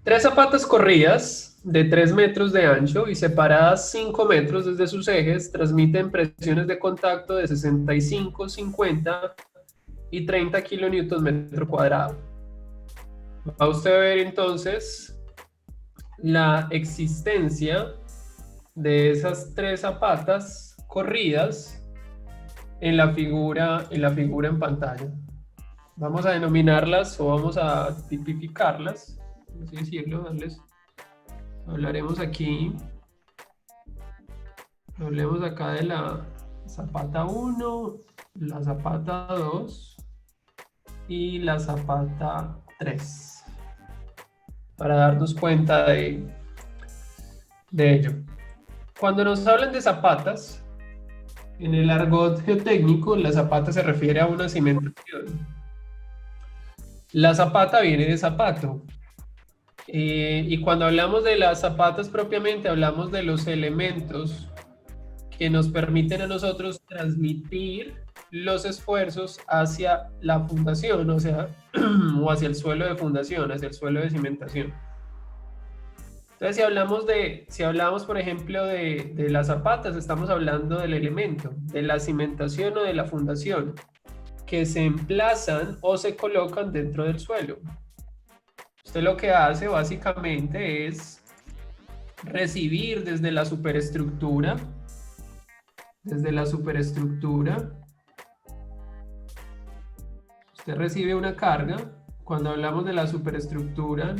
Tres zapatas corridas de 3 metros de ancho y separadas 5 metros desde sus ejes transmiten presiones de contacto de 65, 50 y 30 kilonewtons metro cuadrado. Va usted a ver entonces la existencia de esas tres zapatas corridas en pantalla. Vamos a denominarlas o vamos a tipificarlas, así decirlo, hablaremos aquí, hablemos acá de la zapata 1, la zapata 2 y la zapata 3, para darnos cuenta de ello. Cuando nos hablan de zapatas, en el argot geotécnico, la zapata se refiere a una cimentación. La zapata viene de zapato. Y cuando hablamos de las zapatas propiamente, hablamos de los elementos que nos permiten a nosotros transmitir los esfuerzos hacia la fundación, o sea, o hacia el suelo de fundación, hacia el suelo de cimentación. Entonces, si hablamos, por ejemplo, de las zapatas, estamos hablando del elemento, de la cimentación o de la fundación, que se emplazan o se colocan dentro del suelo. Usted lo que hace básicamente es recibir desde la superestructura, usted recibe una carga. Cuando hablamos de la superestructura,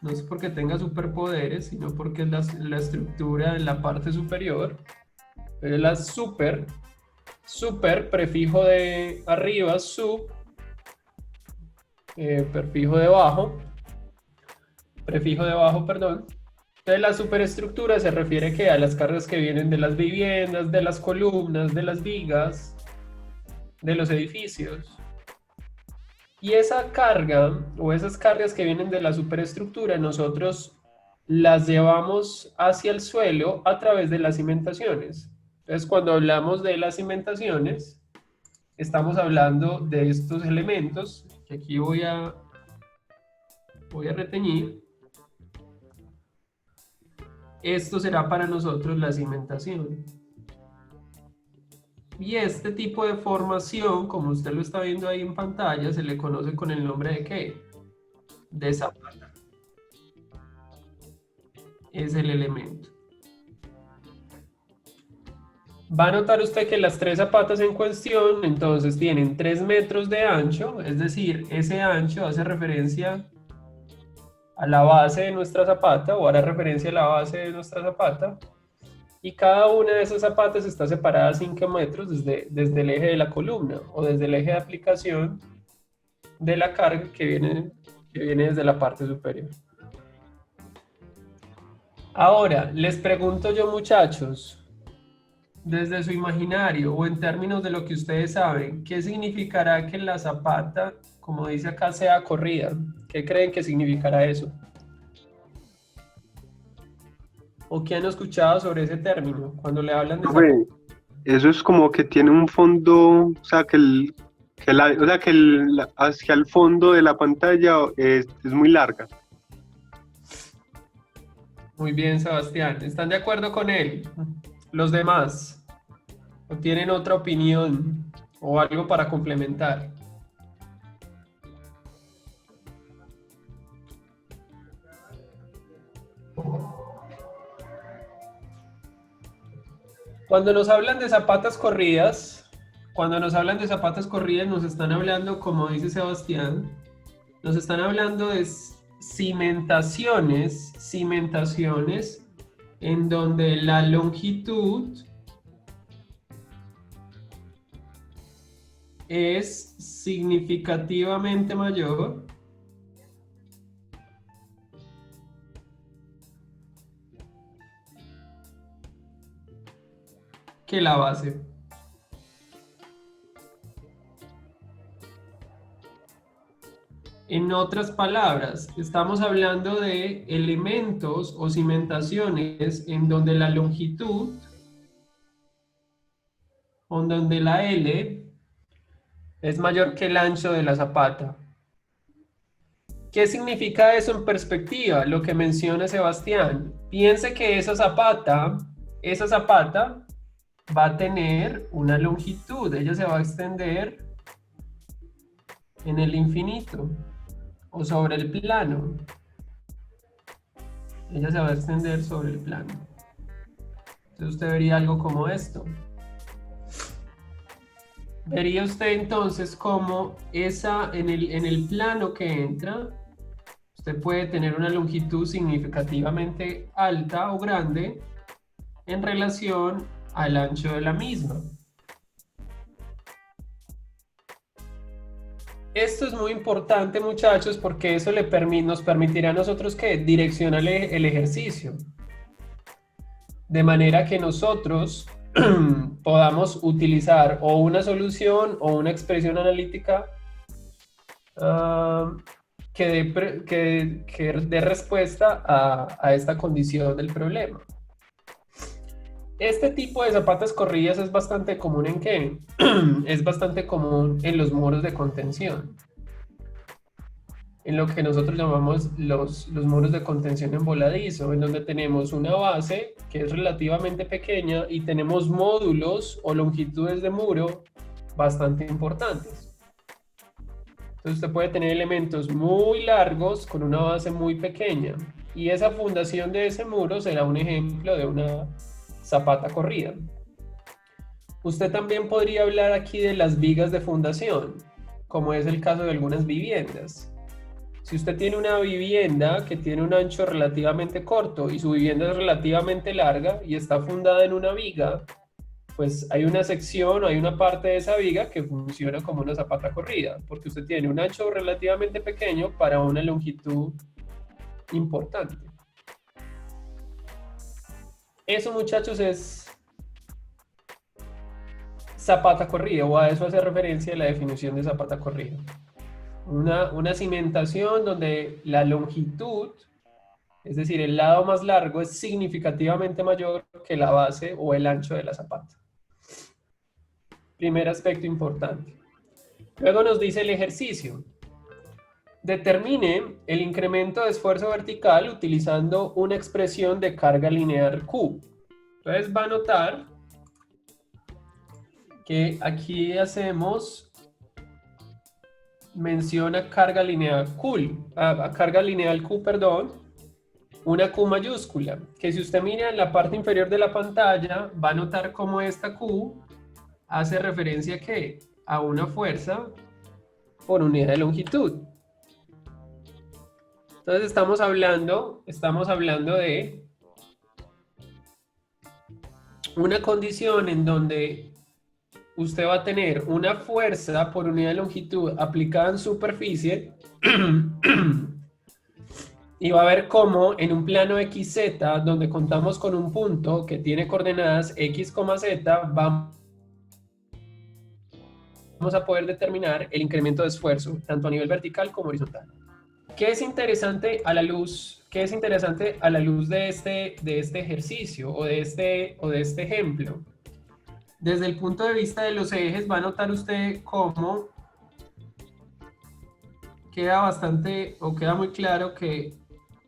no es porque tenga superpoderes, sino porque es la estructura en la parte superior. Pero es la super, prefijo de arriba, sub, prefijo de bajo, perdón. Entonces la superestructura se refiere que a las cargas que vienen de las viviendas, de las columnas, de las vigas, de los edificios. Y esa carga o esas cargas que vienen de la superestructura, nosotros las llevamos hacia el suelo a través de las cimentaciones. Entonces, cuando hablamos de las cimentaciones, estamos hablando de estos elementos que aquí voy a reteñir. Esto será para nosotros la cimentación. Y este tipo de formación, como usted lo está viendo ahí en pantalla, se le conoce con el nombre de ¿qué? De zapata. Es el elemento. Va a notar usted que las tres zapatas en cuestión, entonces tienen 3 metros de ancho, es decir, ese ancho hace referencia a la base de nuestra zapata o hará referencia a la base de nuestra zapata. Y cada una de esas zapatas está separada 5 metros desde el eje de la columna o desde el eje de aplicación de la carga que viene desde la parte superior. Ahora, les pregunto yo, muchachos, desde su imaginario o en términos de lo que ustedes saben, ¿qué significará que la zapata, como dice acá, sea corrida? ¿Qué creen que significará eso? ¿O qué han escuchado sobre ese término cuando le hablan de zapata? Güey, eso es como que tiene un fondo, o sea, hacia el fondo de la pantalla es muy larga. Muy bien, Sebastián. ¿Están de acuerdo con él? Los demás. ¿O tienen otra opinión o algo para complementar? Cuando nos hablan de zapatas corridas, nos están hablando, como dice Sebastián, nos están hablando de cimentaciones en donde la longitud es significativamente mayor que la base. En otras palabras, estamos hablando de elementos o cimentaciones en donde la longitud, o donde la L es mayor que el ancho de la zapata. ¿Qué significa eso en perspectiva? Lo que menciona Sebastián. Piense que esa zapata va a tener una longitud. Ella se va a extender en el infinito o sobre el plano. Ella se va a extender sobre el plano. Entonces usted vería algo como esto. Vería usted entonces como en el plano que entra, usted puede tener una longitud significativamente alta o grande en relación al ancho de la misma. Esto es muy importante, muchachos, porque eso nos permitirá a nosotros que direccionar el ejercicio. De manera que nosotros podamos utilizar o una solución o una expresión analítica que dé respuesta a esta condición del problema. Este tipo de zapatas corridas es bastante común ¿en qué? Es bastante común en los muros de contención. En lo que nosotros llamamos los muros de contención en voladizo, en donde tenemos una base que es relativamente pequeña y tenemos módulos o longitudes de muro bastante importantes. Entonces usted puede tener elementos muy largos con una base muy pequeña y esa fundación de ese muro será un ejemplo de una zapata corrida. Usted también podría hablar aquí de las vigas de fundación, como es el caso de algunas viviendas. Si usted tiene una vivienda que tiene un ancho relativamente corto y su vivienda es relativamente larga y está fundada en una viga, pues hay una sección o hay una parte de esa viga que funciona como una zapata corrida, porque usted tiene un ancho relativamente pequeño para una longitud importante. Eso, muchachos, es zapata corrida, o a eso hace referencia la definición de zapata corrida. Una cimentación donde la longitud, es decir, el lado más largo, es significativamente mayor que la base o el ancho de la zapata. Primer aspecto importante. Luego nos dice el ejercicio. Determine el incremento de esfuerzo vertical utilizando una expresión de carga lineal Q. Entonces va a notar que aquí hacemos menciona carga lineal Q, una Q mayúscula, que si usted mira en la parte inferior de la pantalla, va a notar cómo esta Q hace referencia ¿a qué? A una fuerza por unidad de longitud. Entonces estamos hablando de una condición en donde usted va a tener una fuerza por unidad de longitud aplicada en superficie y va a ver cómo en un plano XZ, donde contamos con un punto que tiene coordenadas X, Z, vamos a poder determinar el incremento de esfuerzo, tanto a nivel vertical como horizontal. ¿Qué es interesante a la luz de este ejercicio o de este ejemplo? Desde el punto de vista de los ejes, va a notar usted cómo queda muy claro que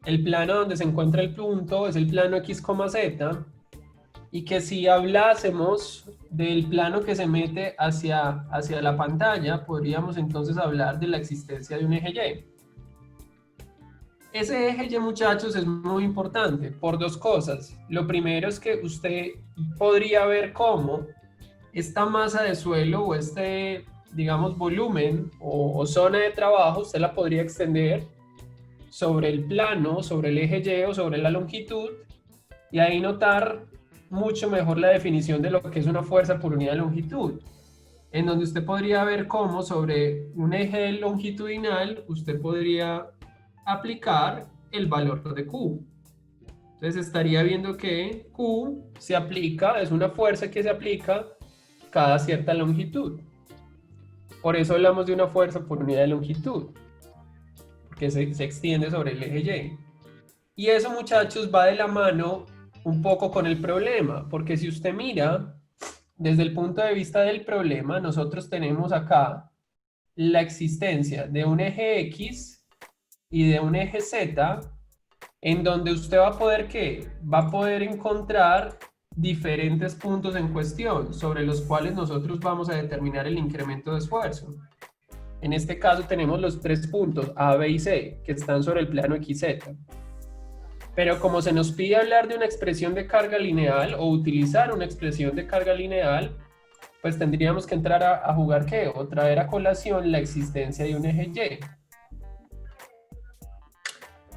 el plano donde se encuentra el punto es el plano X, Z, y que si hablásemos del plano que se mete hacia la pantalla, podríamos entonces hablar de la existencia de un eje Y. Ese eje Y, muchachos, es muy importante por dos cosas. Lo primero es que usted podría ver cómo esta masa de suelo o digamos, volumen o zona de trabajo, usted la podría extender sobre el plano, sobre el eje Y o sobre la longitud, y ahí notar mucho mejor la definición de lo que es una fuerza por unidad de longitud, en donde usted podría ver cómo sobre un eje longitudinal usted podría aplicar el valor de Q. Entonces estaría viendo que Q se aplica, es una fuerza que se aplica cada cierta longitud. Por eso hablamos de una fuerza por unidad de longitud, porque se extiende sobre el eje Y. Y eso, muchachos, va de la mano un poco con el problema, porque si usted mira desde el punto de vista del problema, nosotros tenemos acá la existencia de un eje X y de un eje Z, en donde usted va a poder, ¿qué? Va a poder encontrar diferentes puntos en cuestión sobre los cuales nosotros vamos a determinar el incremento de esfuerzo. En este caso tenemos los 3 puntos A, B y C que están sobre el plano XZ. Pero como se nos pide hablar de una expresión de carga lineal o utilizar una expresión de carga lineal, pues tendríamos que entrar a jugar ¿qué? O traer a colación la existencia de un eje Y.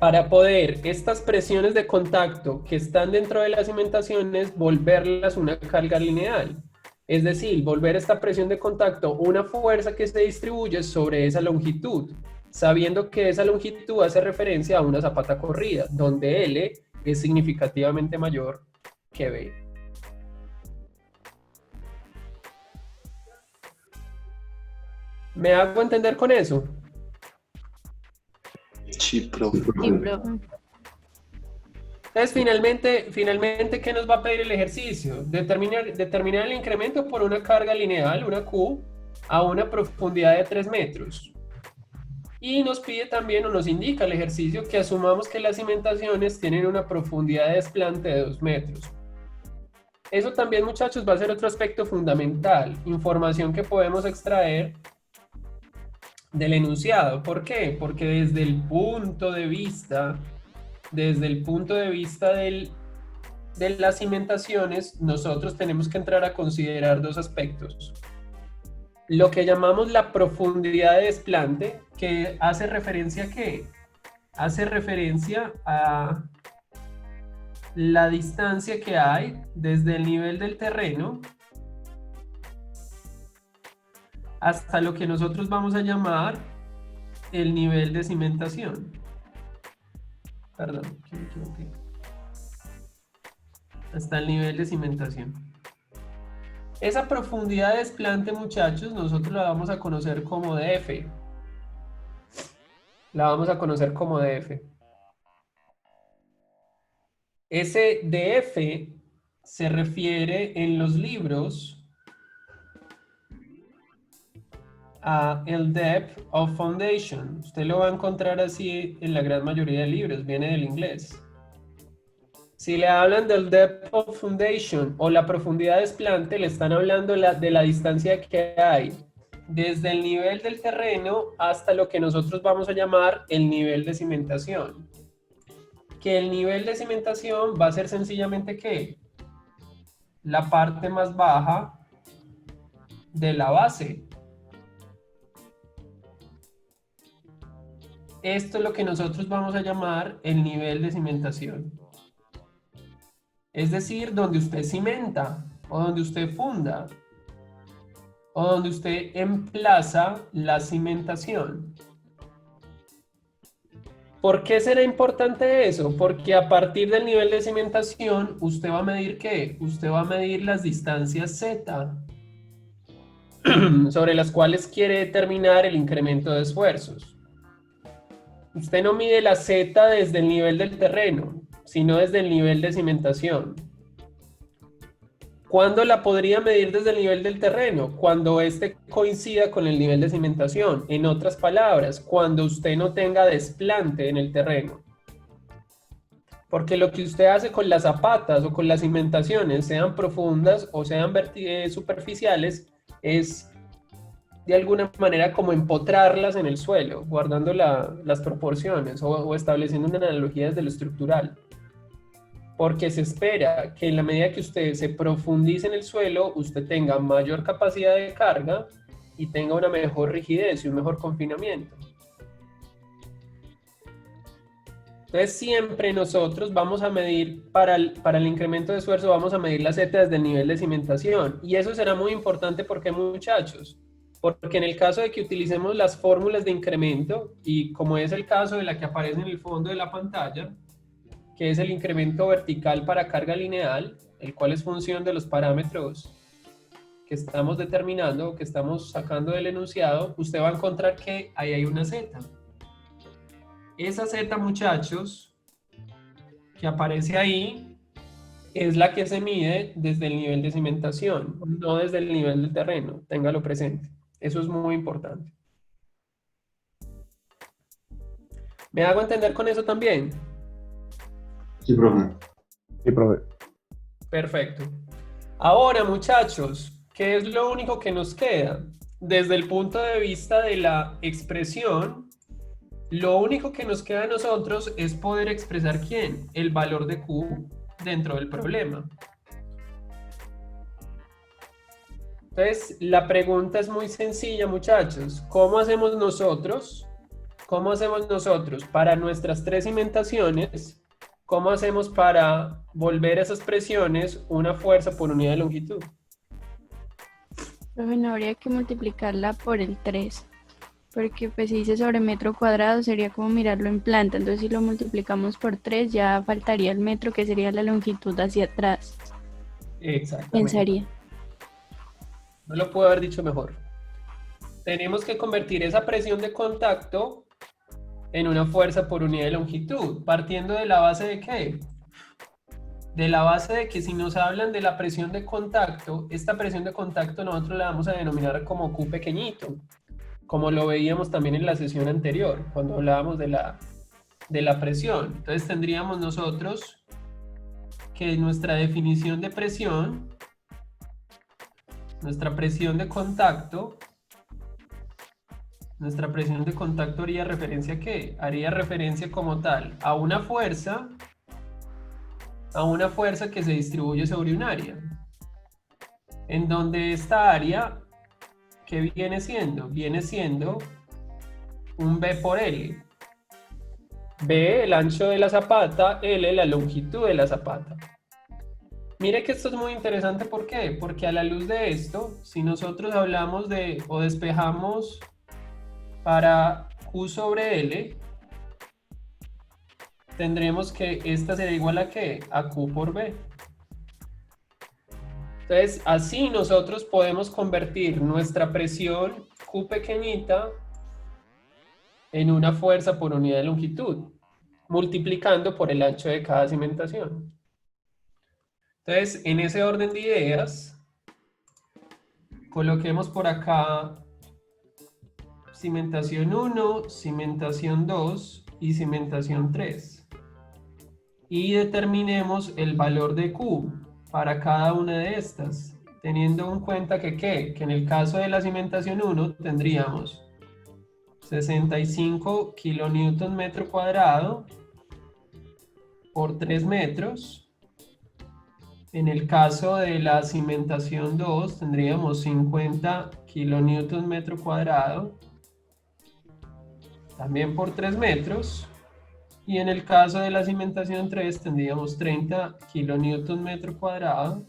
Para poder estas presiones de contacto que están dentro de las cimentaciones, volverlas una carga lineal. Es decir, volver esta presión de contacto una fuerza que se distribuye sobre esa longitud, sabiendo que esa longitud hace referencia a una zapata corrida, donde L es significativamente mayor que B. ¿Me hago entender con eso? Sí, profe. Sí, profe. Entonces, finalmente, ¿qué nos va a pedir el ejercicio? Determinar el incremento por una carga lineal, una Q, a una profundidad de 3 metros. Y nos pide también, o nos indica el ejercicio, que asumamos que las cimentaciones tienen una profundidad de desplante de 2 metros. Eso también, muchachos, va a ser otro aspecto fundamental, información que podemos extraer del enunciado. ¿Por qué? Porque desde el punto de vista de las cimentaciones, nosotros tenemos que entrar a considerar 2 aspectos. Lo que llamamos la profundidad de desplante, que hace referencia a ¿qué? Hace referencia a la distancia que hay desde el nivel del terreno hasta lo que nosotros vamos a llamar el nivel de cimentación. Perdón, me equivoqué. Hasta el nivel de cimentación. Esa profundidad de desplante, muchachos, nosotros la vamos a conocer como DF. La vamos a conocer como DF. Ese DF se refiere en los libros a el depth of foundation. Usted lo va a encontrar así en la gran mayoría de libros, viene del inglés. Si le hablan del depth of foundation o la profundidad de desplante, le están hablando de la distancia que hay desde el nivel del terreno hasta lo que nosotros vamos a llamar el nivel de cimentación. Que el nivel de cimentación va a ser sencillamente ¿qué? La parte más baja de la base. Esto es lo que nosotros vamos a llamar el nivel de cimentación. Es decir, donde usted cimenta, o donde usted funda, o donde usted emplaza la cimentación. ¿Por qué será importante eso? Porque a partir del nivel de cimentación, usted va a medir ¿qué? Usted va a medir las distancias Z, sobre las cuales quiere determinar el incremento de esfuerzos. Usted no mide la Z desde el nivel del terreno, sino desde el nivel de cimentación. ¿Cuándo la podría medir desde el nivel del terreno? Cuando este coincida con el nivel de cimentación. En otras palabras, cuando usted no tenga desplante en el terreno. Porque lo que usted hace con las zapatas o con las cimentaciones, sean profundas o sean superficiales, es de alguna manera como empotrarlas en el suelo, guardando las proporciones o estableciendo una analogía desde lo estructural. Porque se espera que en la medida que usted se profundice en el suelo, usted tenga mayor capacidad de carga y tenga una mejor rigidez y un mejor confinamiento. Entonces siempre nosotros vamos a medir, para el incremento de esfuerzo, vamos a medir la Z desde el nivel de cimentación. Y eso será muy importante porque, muchachos, porque en el caso de que utilicemos las fórmulas de incremento, y como es el caso de la que aparece en el fondo de la pantalla, que es el incremento vertical para carga lineal, el cual es función de los parámetros que estamos determinando, que estamos sacando del enunciado, usted va a encontrar que ahí hay una Z. Esa Z, muchachos, que aparece ahí, es la que se mide desde el nivel de cimentación, no desde el nivel del terreno, téngalo presente. Eso es muy importante. ¿Me hago entender con eso también? Sí, profe. Sí, profe. Perfecto. Ahora, muchachos, ¿qué es lo único que nos queda? Desde el punto de vista de la expresión, lo único que nos queda a nosotros es poder expresar ¿quién? El valor de Q dentro del problema. Entonces, la pregunta es muy sencilla, muchachos. ¿Cómo hacemos nosotros? ¿Cómo hacemos nosotros para nuestras tres cimentaciones? ¿Cómo hacemos para volver esas presiones una fuerza por unidad de longitud? Profe, no habría que multiplicarla por el 3, porque pues si dice sobre metro cuadrado sería como mirarlo en planta, entonces si lo multiplicamos por 3 ya faltaría el metro que sería la longitud hacia atrás, Exactamente. pensaría. No lo puedo haber dicho mejor. Tenemos que convertir esa presión de contacto en una fuerza por unidad de longitud, partiendo de la base de ¿qué? De la base de que si nos hablan de la presión de contacto, esta presión de contacto nosotros la vamos a denominar como Q pequeñito, como lo veíamos también en la sesión anterior, cuando hablábamos de la presión. Entonces tendríamos nosotros que nuestra definición de presión, nuestra presión de contacto haría referencia ¿a qué? Haría referencia como tal a una fuerza que se distribuye sobre un área, en donde esta área, ¿qué viene siendo? Viene siendo un B por L. B, el ancho de la zapata, L, la longitud de la zapata. Mire que esto es muy interesante, ¿por qué? Porque a la luz de esto, si nosotros hablamos de, o despejamos para Q sobre L, tendremos que esta será igual a ¿qué? A Q por B. Entonces, así nosotros podemos convertir nuestra presión Q pequeñita en una fuerza por unidad de longitud, multiplicando por el ancho de cada cimentación. Entonces, en ese orden de ideas, coloquemos por acá cimentación 1, cimentación 2 y cimentación 3. Y determinemos el valor de Q para cada una de estas, teniendo en cuenta que, ¿qué? Que en el caso de la cimentación 1 tendríamos 65 kilonewton metro cuadrado por 3 metros. En el caso de la cimentación 2 tendríamos 50 kilonewton metro cuadrado también por 3 metros. Y en el caso de la cimentación 3 tendríamos 30 kilonewton metro cuadrado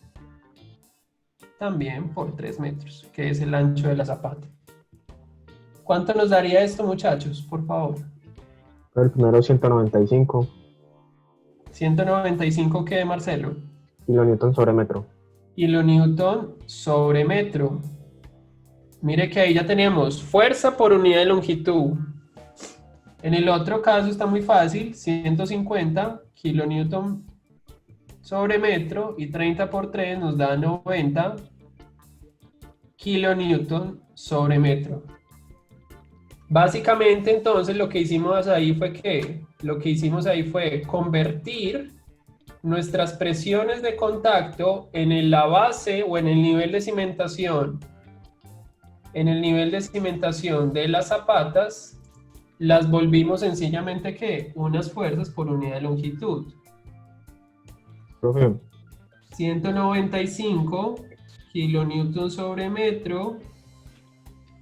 también por 3 metros, que es el ancho de la zapata. ¿Cuánto nos daría esto, muchachos? Por favor. El primero 195 195, ¿qué, Marcelo? kilonewton sobre metro. Kilonewton sobre metro. Mire que ahí ya tenemos fuerza por unidad de longitud. En el otro caso está muy fácil, 150 kilonewton sobre metro y 30 por 3 nos da 90 kilonewton sobre metro. Básicamente entonces lo que hicimos ahí fue convertir nuestras presiones de contacto en la base o en el nivel de cimentación, de las zapatas, las volvimos sencillamente ¿qué? Unas fuerzas por unidad de longitud. Profe, 195 kilonewton sobre metro,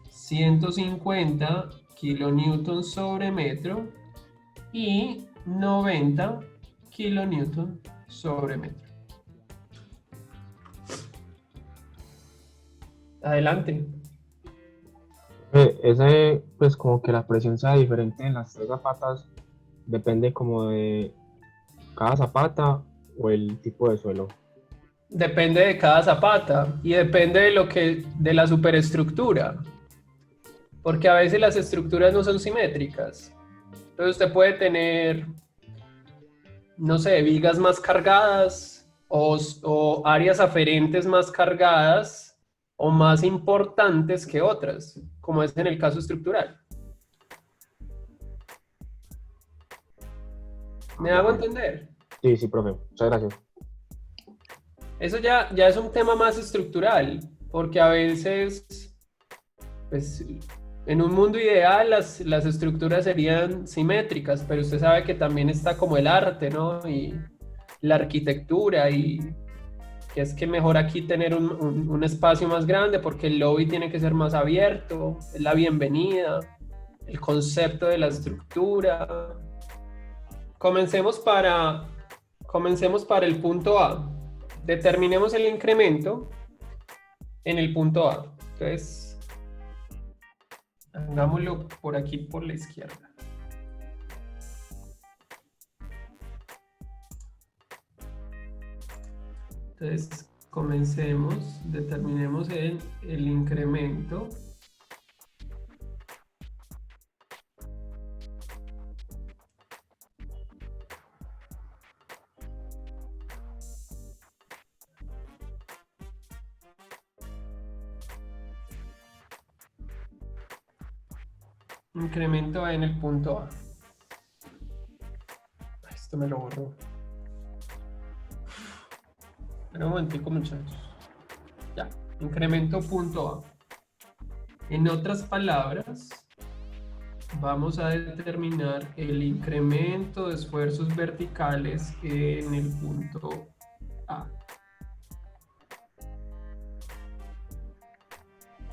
150 kilonewton sobre metro y 90 kilonewton sobre metro. Adelante. ese, pues como que la presión sea diferente en las tres zapatas, depende como de cada zapata o el tipo de suelo. Depende de cada zapata y depende de la superestructura, porque a veces las estructuras no son simétricas. Entonces usted puede tener, no sé, vigas más cargadas o áreas aferentes más cargadas o más importantes que otras, como es en el caso estructural. ¿Me hago entender? Sí, sí, profe. Muchas gracias. Eso ya es un tema más estructural, porque a veces, pues, en un mundo ideal las estructuras serían simétricas, pero usted sabe que también está como el arte, ¿no? Y la arquitectura, y que es que mejor aquí tener un espacio más grande porque el lobby tiene que ser más abierto, es la bienvenida, el concepto de la estructura. Comencemos para el punto A. Determinemos el incremento en el punto A. Entonces, hagámoslo por aquí, por la izquierda. Entonces, determinemos el incremento. Incremento en el punto A. Esto me lo borró. Pero un momentico, muchachos. Ya, incremento punto A. En otras palabras, vamos a determinar el incremento de esfuerzos verticales en el punto A.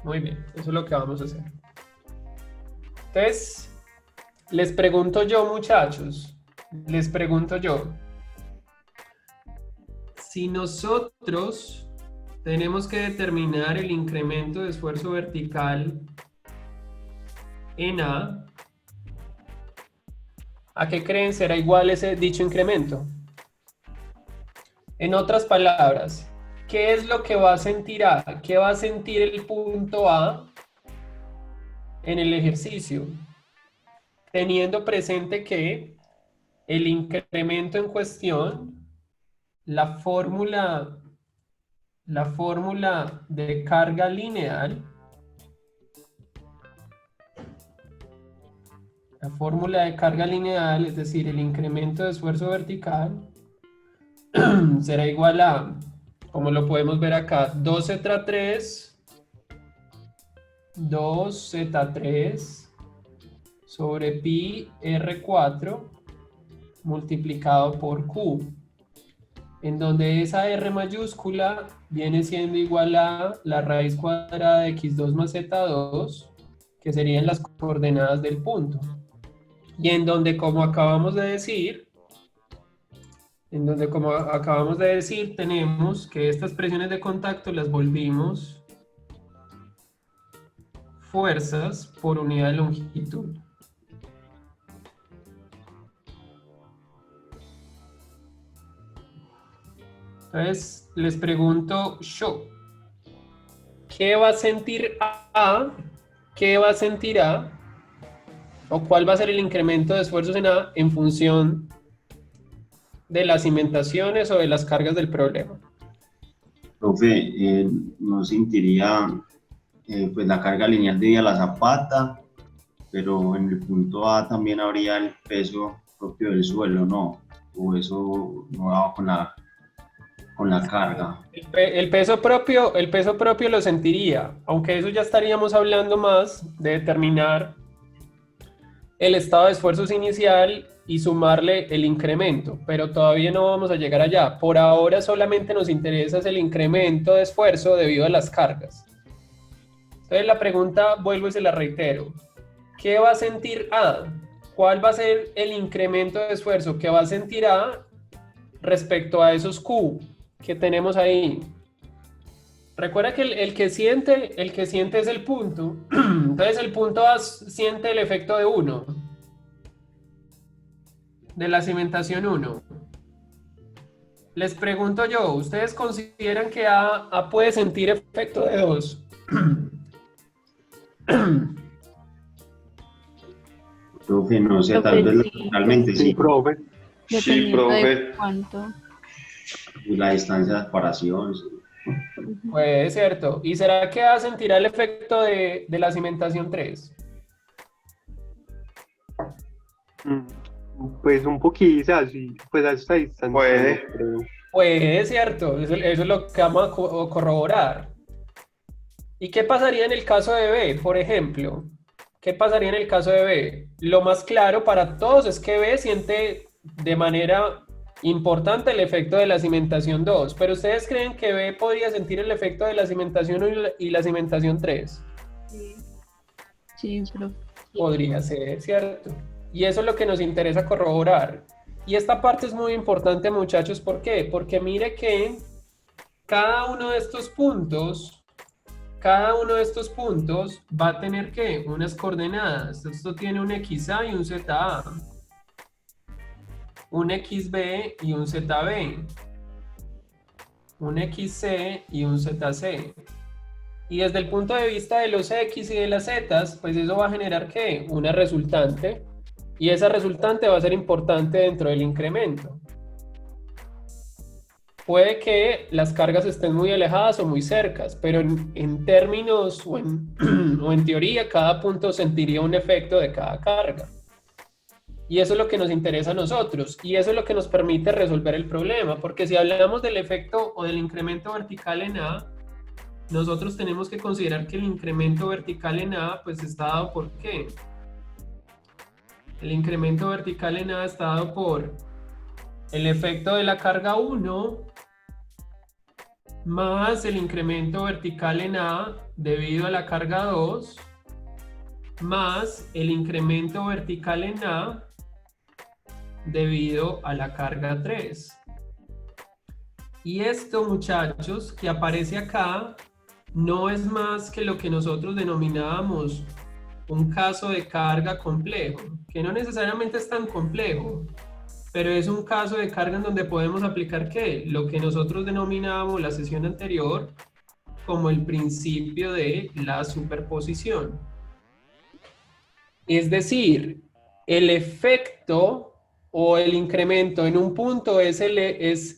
Muy bien, eso es lo que vamos a hacer. Entonces, les pregunto yo, muchachos, si nosotros tenemos que determinar el incremento de esfuerzo vertical en ¿a qué creen será igual ese dicho incremento? En otras palabras, ¿qué es lo que va a sentir A? ¿Qué va a sentir el punto A en el ejercicio? Teniendo presente que el incremento en cuestión, la fórmula de carga lineal, es decir, el incremento de esfuerzo vertical, será igual a, como lo podemos ver acá, 2Z3 sobre pi R4 multiplicado por Q, en donde esa R mayúscula viene siendo igual a la raíz cuadrada de x2 más z2, que serían las coordenadas del punto. Y en donde, como acabamos de decir, tenemos que estas presiones de contacto las volvimos fuerzas por unidad de longitud. Entonces, les pregunto yo, ¿qué va a sentir A? ¿Qué va a sentir A? ¿O cuál va a ser el incremento de esfuerzos en A en función de las cimentaciones o de las cargas del problema? Profe, no sentiría pues la carga lineal de la zapata, pero en el punto A también habría el peso propio del suelo, ¿no? O eso no va con la carga. El peso propio lo sentiría, aunque eso ya estaríamos hablando más de determinar el estado de esfuerzos inicial y sumarle el incremento, pero todavía no vamos a llegar allá. Por ahora solamente nos interesa el incremento de esfuerzo debido a las cargas. Entonces la pregunta, vuelvo y se la reitero. ¿Qué va a sentir A? ¿Cuál va a ser el incremento de esfuerzo que va a sentir A respecto a esos Q que tenemos ahí? Recuerda que el que siente es el punto. Entonces el punto A siente el efecto de 1, de la cimentación 1. Les pregunto yo, ¿ustedes consideran que A puede sentir efecto de 2? Profe, no sé, tal vez realmente Sí, sí. profe. Sí, Dependiendo de profe. cuánto. Y la distancia de separación. Sí. Pues cierto. ¿Y será que A sentirá el efecto de la cimentación 3? Pues un poquito, así, pues a esta distancia. Puede. no creo. Pues es cierto, eso es lo que vamos a corroborar. ¿Y qué pasaría en el caso de B, por ejemplo? ¿Qué pasaría en el caso de B? Lo más claro para todos es que B siente de manera importante el efecto de la cimentación 2, pero ¿ustedes creen que B podría sentir el efecto de la cimentación 1 y la cimentación 3? Sí, pero Podría ser, ¿cierto? Y eso es lo que nos interesa corroborar. Y esta parte es muy importante, muchachos, ¿por qué? Porque mire que cada uno de estos puntos va a tener ¿qué? Unas coordenadas. Esto tiene un XA y un ZA, un XB y un ZB, un XC y un ZC. Y desde el punto de vista de los X y de las Z, pues eso va a generar ¿qué? Una resultante. Y esa resultante va a ser importante dentro del incremento. Puede que las cargas estén muy alejadas o muy cercas, pero en términos o en teoría, cada punto sentiría un efecto de cada carga. Y eso es lo que nos interesa a nosotros, y eso es lo que nos permite resolver el problema, porque si hablamos del efecto o del incremento vertical en A, nosotros tenemos que considerar que el incremento vertical en A, pues está dado por ¿qué? El incremento vertical en A está dado por el efecto de la carga 1 más el incremento vertical en A debido a la carga 2 más el incremento vertical en A debido a la carga 3. Y esto, muchachos, que aparece acá, no es más que lo que nosotros denominábamos un caso de carga complejo, que no necesariamente es tan complejo, pero es un caso de carga en donde podemos aplicar ¿qué? Lo que nosotros denominábamos la sesión anterior como el principio de la superposición. Es decir, el efecto o el incremento en un punto es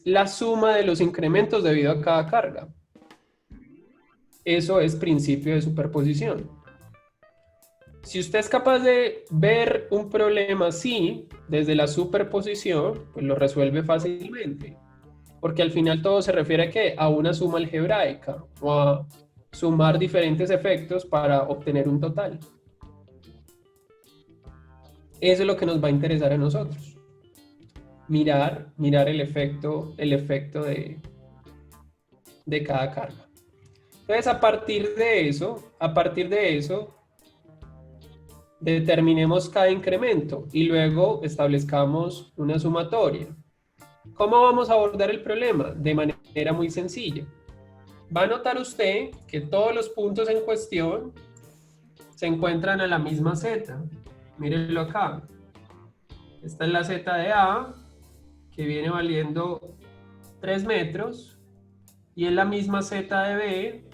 la suma de los incrementos debido a cada carga. Eso es principio de superposición. Si usted es capaz de ver un problema así, desde la superposición, pues lo resuelve fácilmente. Porque al final todo se refiere a ¿qué? A una suma algebraica o a sumar diferentes efectos para obtener un total. Eso es lo que nos va a interesar a nosotros. Mirar el efecto de cada carga. Entonces, a partir de eso, determinemos cada incremento y luego establezcamos una sumatoria. ¿Cómo vamos a abordar el problema? De manera muy sencilla. Va a notar usted que todos los puntos en cuestión se encuentran a la misma Z. Mírenlo acá. Esta es la Z de A, que viene valiendo 3 metros, y es la misma Z de B,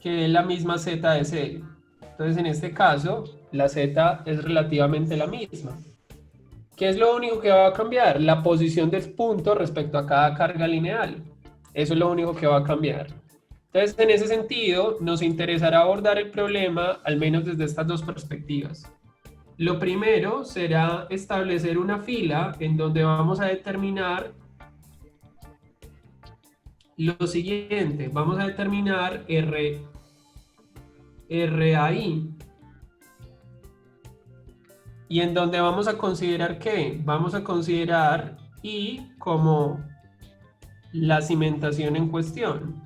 que es la misma Z de C. Entonces, en este caso, la Z es relativamente la misma. ¿Qué es lo único que va a cambiar? La posición del punto respecto a cada carga lineal. Eso es lo único que va a cambiar. Entonces, en ese sentido, nos interesará abordar el problema, al menos desde estas dos perspectivas. Lo primero será establecer una fila en donde vamos a determinar lo siguiente. Vamos a determinar RAI. Y en donde vamos a considerar ¿qué? Vamos a considerar I como la cimentación en cuestión.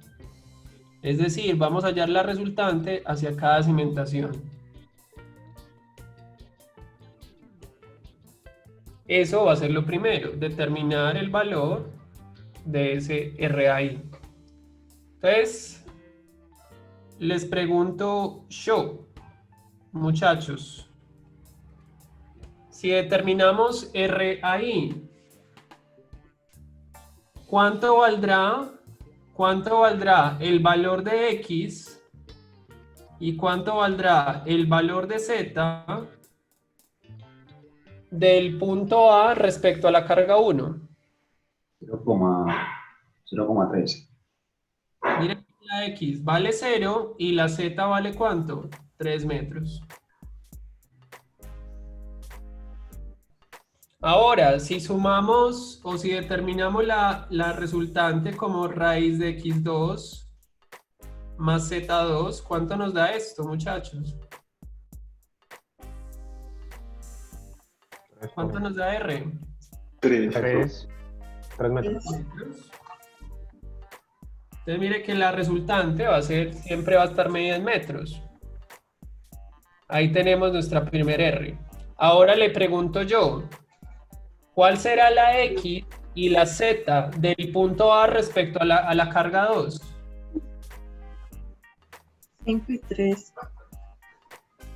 Es decir, vamos a hallar la resultante hacia cada cimentación. Eso va a ser lo primero, determinar el valor de ese RAI. Entonces, les pregunto yo, muchachos, si determinamos RAI, ¿cuánto valdrá el valor de X y cuánto valdrá el valor de Z del punto A respecto a la carga 1? 0,3. Miren, la X vale 0 y la Z vale ¿cuánto? 3 metros. Ahora, si sumamos o si determinamos la resultante como raíz de x2 más z2, ¿cuánto nos da esto, muchachos? ¿Cuánto nos da r? 3. 3 metros. Entonces mire que la resultante siempre va a estar medida en metros. Ahí tenemos nuestra primer R. Ahora le pregunto yo, ¿cuál será la X y la Z del punto A respecto a la carga 2? 5 y 3.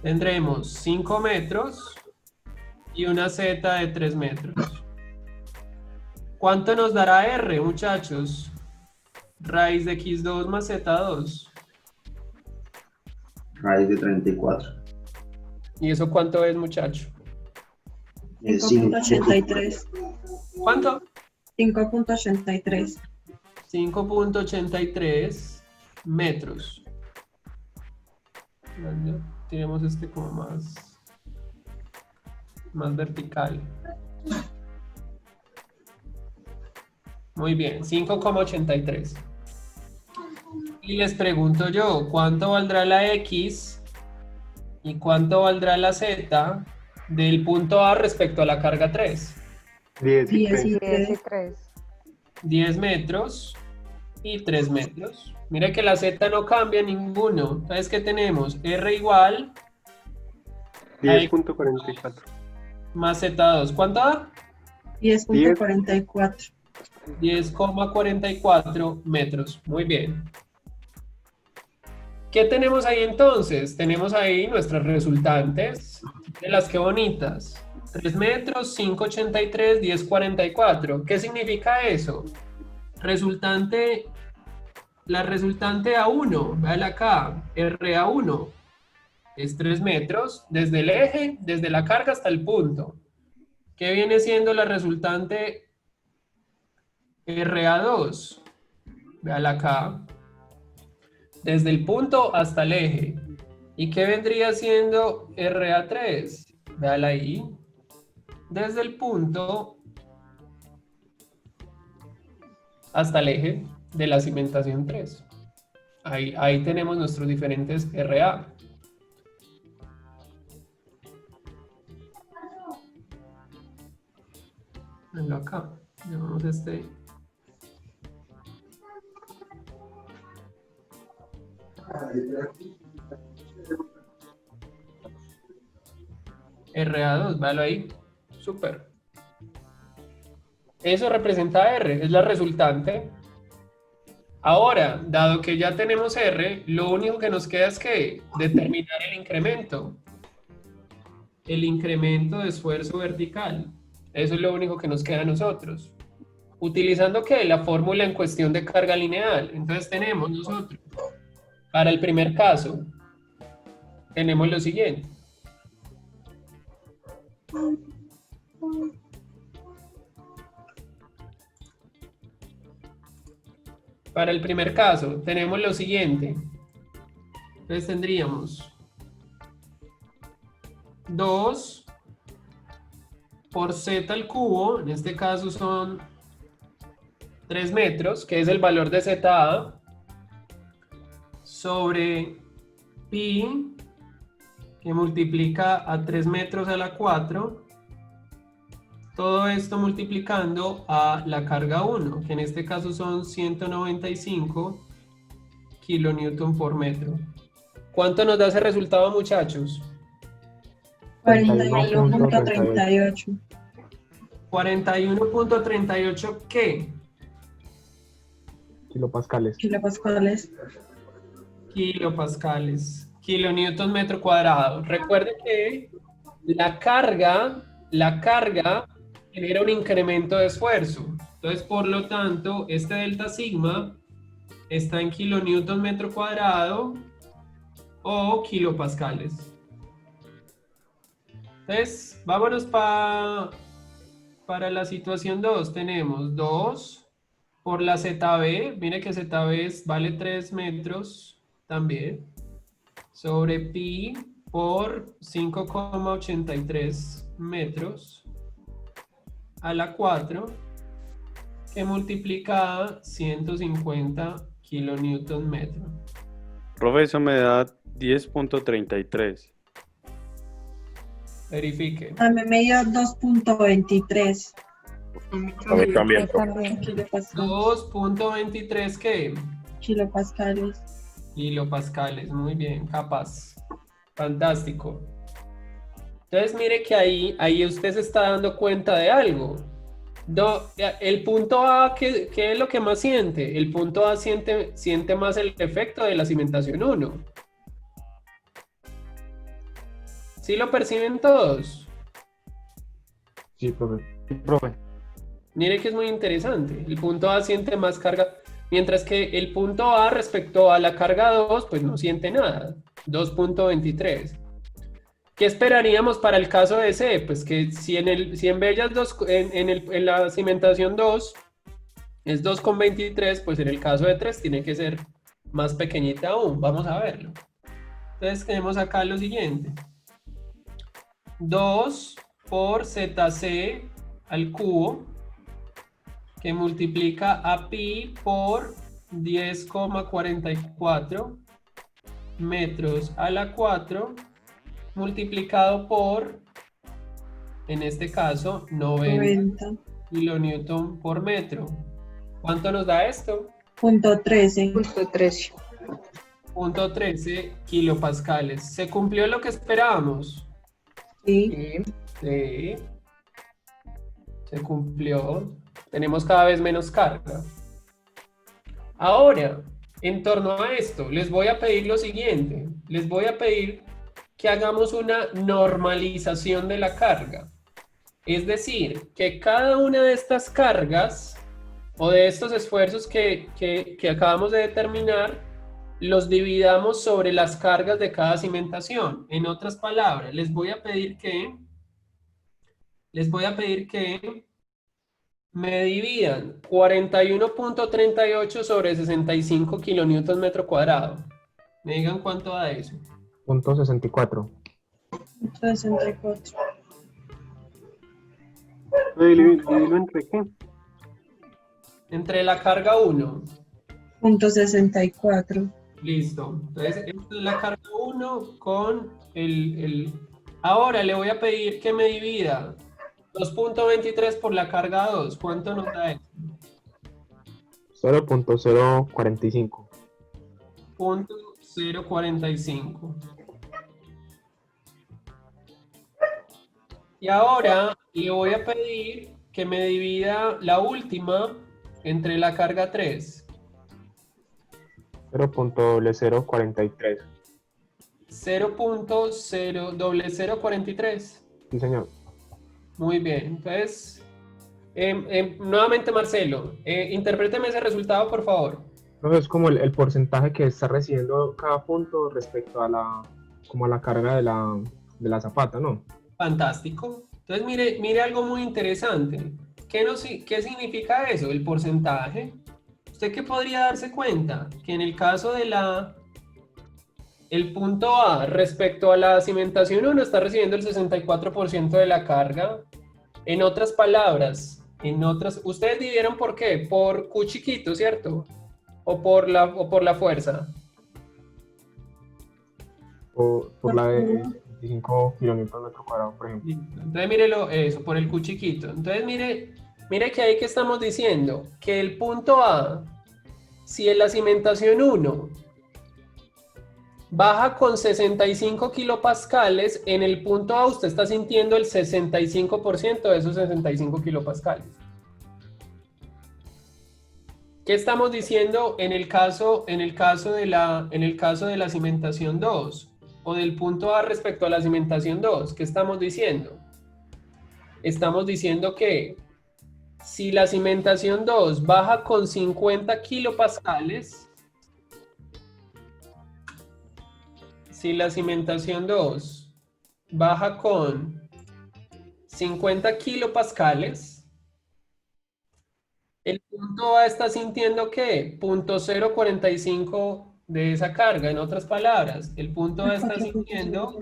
Tendremos 5 metros y una Z de 3 metros. ¿Cuánto nos dará R, muchachos? Raíz de x2 más z2. Raíz de 34. ¿Y eso cuánto es, muchacho? Es 5.83. ¿Cuánto? 5.83. 5.83 metros. Tenemos este como más vertical. Muy bien, 5,83. Y les pregunto yo, ¿cuánto valdrá la X y cuánto valdrá la Z del punto A respecto a la carga 3? 10 y 10 y 3. 10 y 3. 3. 10 metros y 3 metros. Mira que la Z no cambia ninguno. Entonces, ¿qué tenemos? R igual 10.44. más Z2. ¿Cuánto da? 10.44. 10,44 metros. Muy bien. ¿Qué tenemos ahí entonces? Tenemos ahí nuestras resultantes. De las que bonitas. 3 metros, 5,83, 10,44. ¿Qué significa eso? La resultante A1, véala acá, RA1, es 3 metros desde el eje, desde la carga hasta el punto. ¿Qué viene siendo la resultante RA2? Véala acá, desde el punto hasta el eje. ¿Y qué vendría siendo RA3? Véala ahí, desde el punto hasta el eje de la cimentación 3. Ahí tenemos nuestros diferentes RA. Venlo acá, llamamos este. RA2, véalo ahí. Súper. Eso representa R, es la resultante. Ahora, dado que ya tenemos R, lo único que nos queda es que determinar el incremento. El incremento de esfuerzo vertical. Eso es lo único que nos queda a nosotros. Utilizando ¿qué? La fórmula en cuestión de carga lineal. Entonces tenemos nosotros, para el primer caso, tenemos lo siguiente. Para el primer caso, tenemos lo siguiente. Entonces tendríamos 2 por z al cubo, en este caso son 3 metros, que es el valor de ZA, sobre pi, que multiplica a 3 metros a la 4, todo esto multiplicando a la carga 1, que en este caso son 195 kilonewton por metro. ¿Cuánto nos da ese resultado, muchachos? 41.38. 41.38, ¿qué? Kilopascales. Kilopascales. Kilopascales. Kilonewton metro cuadrado. Recuerden que la carga genera un incremento de esfuerzo. Entonces, por lo tanto, este delta sigma está en kilonewton metro cuadrado o kilopascales. Entonces, vámonos para la situación 2. Tenemos 2 por la ZB. Mire que ZB vale 3 metros también. Sobre pi por 5,83 metros. a la 4 que multiplicada 150 kilonewton metro. Profe, eso me da 10.33. Verifique. A mí me dio 2.23 A ver, también. kilopascales. 2.23 ¿qué? Kilopascales. Kilopascales, muy bien, capaz. Fantástico. Entonces mire que ahí usted se está dando cuenta de algo. El punto A, ¿qué es lo que más siente? El punto A siente más el efecto de la cimentación 1. ¿Sí lo perciben todos? Sí, profe. Profe. Mire que es muy interesante. El punto A siente más carga, mientras que el punto A respecto a la carga 2, pues no siente nada. 2.23. ¿Qué esperaríamos para el caso de C? Pues que si en Bellas 2, en la cimentación 2 es 2.23, pues en el caso de 3 tiene que ser más pequeñita aún. Vamos a verlo. Entonces tenemos acá lo siguiente. 2 por ZC al cubo, que multiplica a pi por 10,44 metros a la 4, multiplicado por, en este caso, 90 kilonewton por metro. ¿Cuánto nos da esto? Punto 13. Punto 13 kilopascales. ¿Se cumplió lo que esperábamos? Sí. Sí. Se cumplió. Tenemos cada vez menos carga. Ahora, en torno a esto, les voy a pedir lo siguiente. Les voy a pedir que hagamos una normalización de la carga. Es decir, que cada una de estas cargas o de estos esfuerzos que acabamos de determinar, los dividamos sobre las cargas de cada cimentación. En otras palabras, les voy a pedir que me dividan 41.38 sobre 65 kilonewton metro cuadrado. Me digan cuánto da eso. Punto 64. 64. ¿Dividirlo entre qué? Entre la carga 1. Punto 64. Listo. Entonces, esta es la carga 1 con el... Ahora le voy a pedir que me divida 2.23 por la carga 2. ¿Cuánto nos da eso? 0.045. Punto 0.45. Y ahora le voy a pedir que me divida la última entre la carga 3. 0.043. 0.043. Sí, señor. Muy bien. Entonces, nuevamente Marcelo, interpréteme ese resultado, por favor. Entonces es como el porcentaje que está recibiendo cada punto respecto a la carga de la zapata, ¿no? Fantástico. Entonces, mire algo muy interesante. ¿Qué significa eso? El porcentaje. ¿Usted qué podría darse cuenta? Que en el caso de el punto A respecto a la cimentación 1 está recibiendo el 64% de la carga. En otras palabras, ¿ustedes dividieron por qué? Por Q chiquito, ¿cierto? O por la fuerza. Por la de 25 kilómetros metro cuadrado, por ejemplo. Entonces mírelo, eso, por el Q chiquito. Entonces mire que ahí que estamos diciendo que el punto A, si en la cimentación 1 baja con 65 kilopascales, en el punto A usted está sintiendo el 65% de esos 65 kilopascales. ¿Qué estamos diciendo en el caso de la cimentación 2? O del punto A respecto a la cimentación 2. ¿Qué estamos diciendo? Estamos diciendo que si la cimentación 2 baja con 50 kilopascales, si la cimentación 2 baja con 50 kilopascales, el punto A está sintiendo ¿qué? 0.045 de esa carga. En otras palabras, el punto A está sintiendo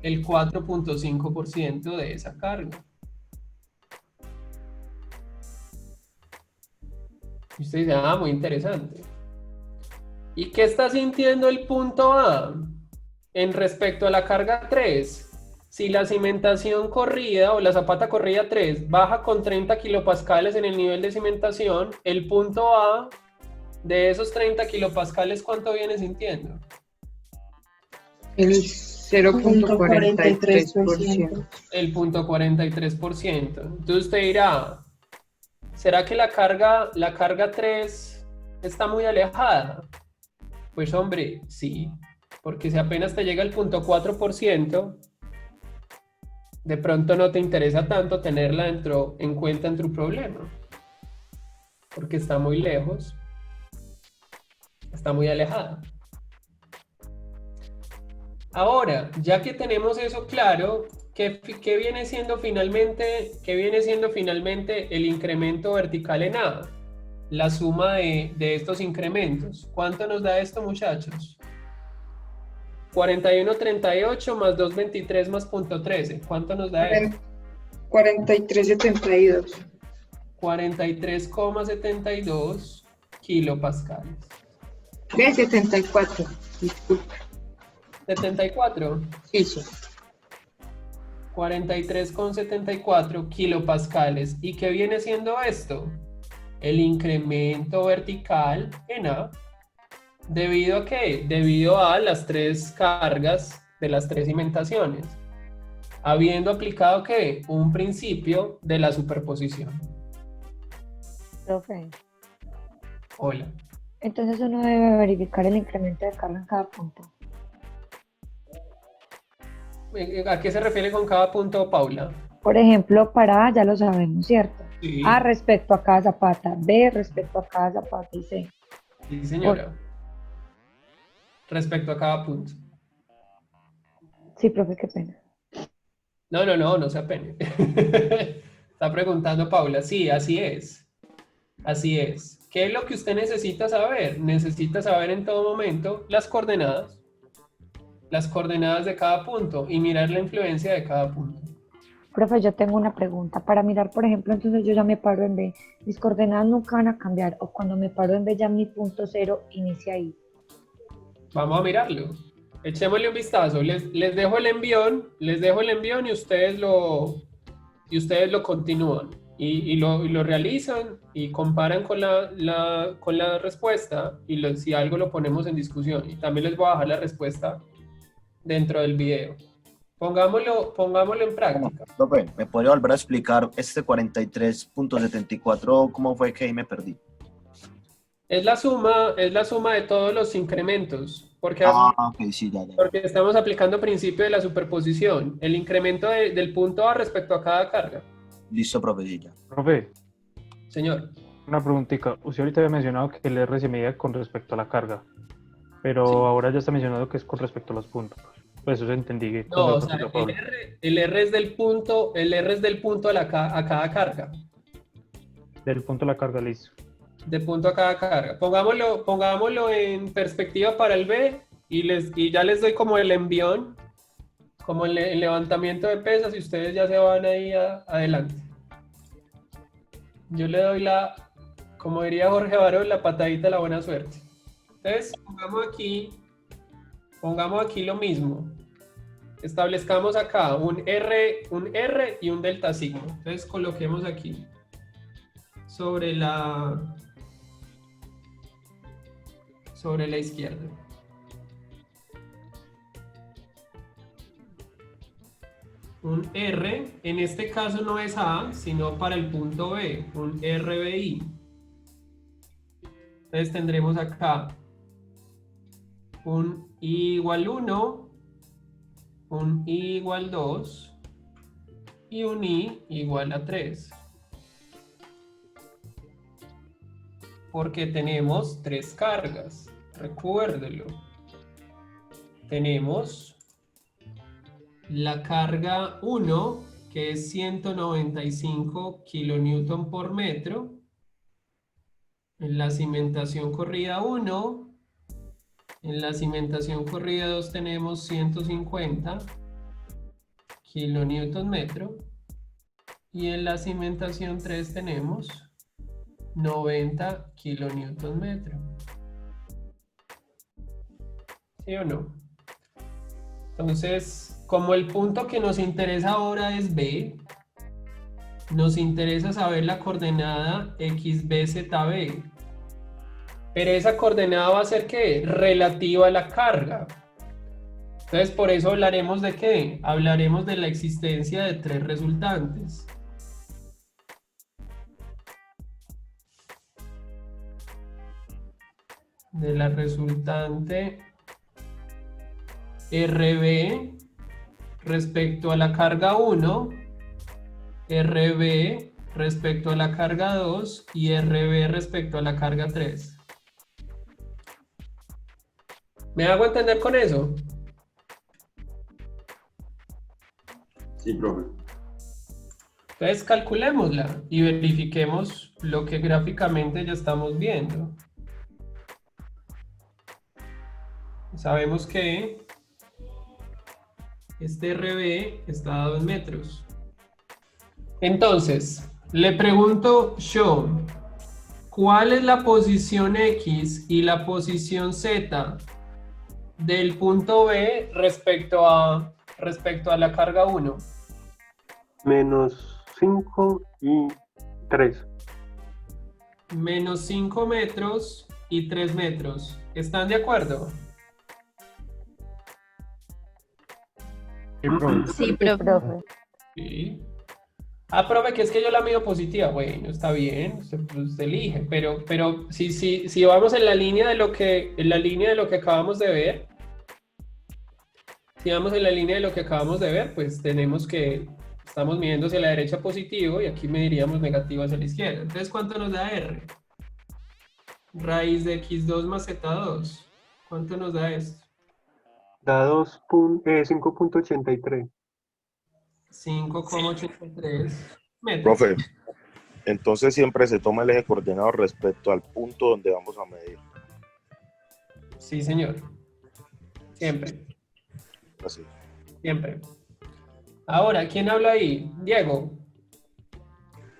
el 4.5% de esa carga. Y usted dice, muy interesante. ¿Y qué está sintiendo el punto A en respecto a la carga 3? Si la cimentación corrida o la zapata corrida 3 baja con 30 kilopascales en el nivel de cimentación, el punto A de esos 30 kilopascales, ¿cuánto viene sintiendo? El 0.43%. El 0.43%. Entonces usted dirá, ¿será que la carga 3 está muy alejada? Pues hombre, sí, porque si apenas te llega el 0.4%, de pronto no te interesa tanto tenerla en cuenta en tu problema, porque está muy lejos, está muy alejada. Ahora, ya que tenemos eso claro, ¿qué viene siendo finalmente el incremento vertical en A? La suma de estos incrementos. ¿Cuánto nos da esto, muchachos? 41.38 más 2.23 más 0.13. ¿Cuánto nos da esto? 43.72. 43,72 kilopascales. De 74. Disculpa. 74. Sí, sí. 43,74 kilopascales. ¿Y qué viene siendo esto? El incremento vertical en A. ¿Debido a qué? Debido a las 3 cargas de las 3 cimentaciones. Habiendo aplicado ¿qué? Un principio de la superposición. Profe, Hola. entonces uno debe verificar el incremento de carga en cada punto. ¿A qué se refiere con cada punto, Paula? Por ejemplo, para A ya lo sabemos, ¿cierto? Sí. A respecto a cada zapata, B respecto a cada zapata y C. Sí, señora. Respecto a cada punto. Sí, profe, qué pena. No se apene. Está preguntando Paula. Sí, así es. Así es. ¿Qué es lo que usted necesita saber? Necesita saber en todo momento las coordenadas de cada punto y mirar la influencia de cada punto. Profe, yo tengo una pregunta. Para mirar, por ejemplo, entonces yo ya me paro en B. Mis coordenadas nunca van a cambiar, o cuando me paro en B ya mi punto cero inicia ahí. Vamos a mirarlo. Echémosle un vistazo. Les dejo el envión y ustedes lo continúan y lo realizan y comparan con la respuesta y si algo lo ponemos en discusión. Y también les voy a dejar la respuesta dentro del video. Pongámoslo en práctica. Profe, ¿me podría volver a explicar este 43.74 cómo fue que ahí me perdí? Es la suma de todos los incrementos, porque Sí, ya. porque estamos aplicando principio de la superposición, el incremento del punto A respecto a cada carga. Listo, profe, sí, ya. Profe, Señor. una preguntita. Usted ahorita había mencionado que el R se medía con respecto a la carga, pero Sí. ahora ya está mencionando que es con respecto a los puntos. Pues eso entendí. No, o sea, el R es del punto a cada carga. Del punto a la carga, listo. De punto a cada carga. Pongámoslo en perspectiva para el B y ya les doy como el envión, como el levantamiento de pesas y ustedes ya se van ahí adelante. Yo le doy como diría Jorge Barón, la patadita de la buena suerte. Entonces, pongamos aquí lo mismo. Establezcamos acá un R y un delta sigma. Entonces, coloquemos aquí sobre la izquierda. Un R, en este caso no es A, sino para el punto B, un RBI. Entonces tendremos acá un I igual 1, un I igual 2 y un I igual a 3. Porque tenemos 3 cargas, recuérdelo. Tenemos la carga 1, que es 195 kilonewton por metro. En la cimentación corrida 1, en la cimentación corrida 2 tenemos 150 kilonewton metro. Y en la cimentación 3 tenemos 90 kilonewton metro. ¿Sí o no? Entonces, como el punto que nos interesa ahora es B, nos interesa saber la coordenada XBZB. Pero esa coordenada va a ser ¿qué? Relativa a la carga. Entonces, por eso hablaremos de ¿qué? Hablaremos de la existencia de tres resultantes. De la resultante RB respecto a la carga 1, RB respecto a la carga 2 y RB respecto a la carga 3. ¿Me hago entender con eso? Sí, profe. Entonces calculémosla y verifiquemos lo que gráficamente ya estamos viendo. Sabemos que este RB está a 2 metros. Entonces, le pregunto yo, ¿cuál es la posición X y la posición Z del punto B respecto a la carga 1? Menos 5 y 3. Menos 5 metros y 3 metros. ¿Están de acuerdo? Sí, profe. Sí. Ah, profe, que es que yo la mido positiva. Bueno, está bien, usted elige. Pero si vamos en la línea de lo que acabamos de ver, si vamos en la línea de lo que acabamos de ver, pues tenemos que estamos midiendo hacia la derecha positivo y aquí mediríamos negativo hacia la izquierda. Entonces, ¿cuánto nos da R? Raíz de x2 más z2. ¿Cuánto nos da esto? Da 5.83. 5,83 metros. Profe, entonces siempre se toma el eje coordenado respecto al punto donde vamos a medir. Sí, señor. Siempre. Así. Siempre. Ahora, ¿quién habla ahí? Diego.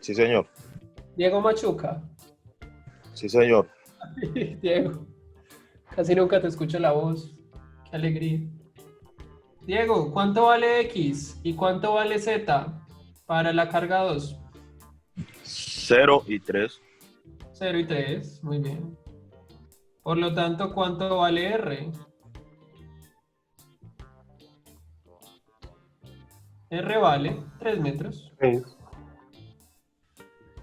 Sí, señor. Diego Machuca. Sí, señor. Diego. Casi nunca te escucho la voz. Qué alegría. Diego, ¿cuánto vale X y cuánto vale Z para la carga 2? 0 y 3. 0 y 3, muy bien. Por lo tanto, ¿cuánto vale R? R vale 3 metros. 3.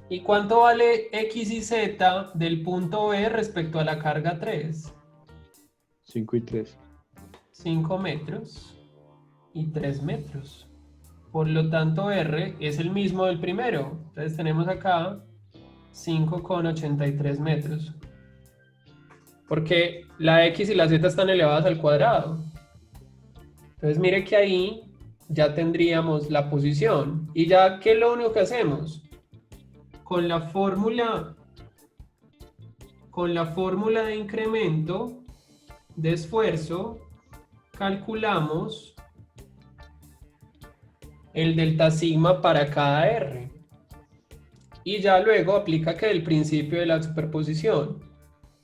¿Y cuánto vale X y Z del punto B respecto a la carga 3? 5 y 3. 5 metros y 3 metros. Por lo tanto, R es el mismo del primero. Entonces tenemos acá 5,83 metros. Porque la X y la Z están elevadas al cuadrado. Entonces mire que ahí ya tendríamos la posición. Y ya, ¿qué es lo único que hacemos? Con la fórmula de incremento de esfuerzo, calculamos el delta sigma para cada R. Y ya luego aplica que el principio de la superposición.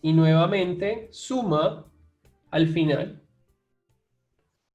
Y nuevamente suma al final.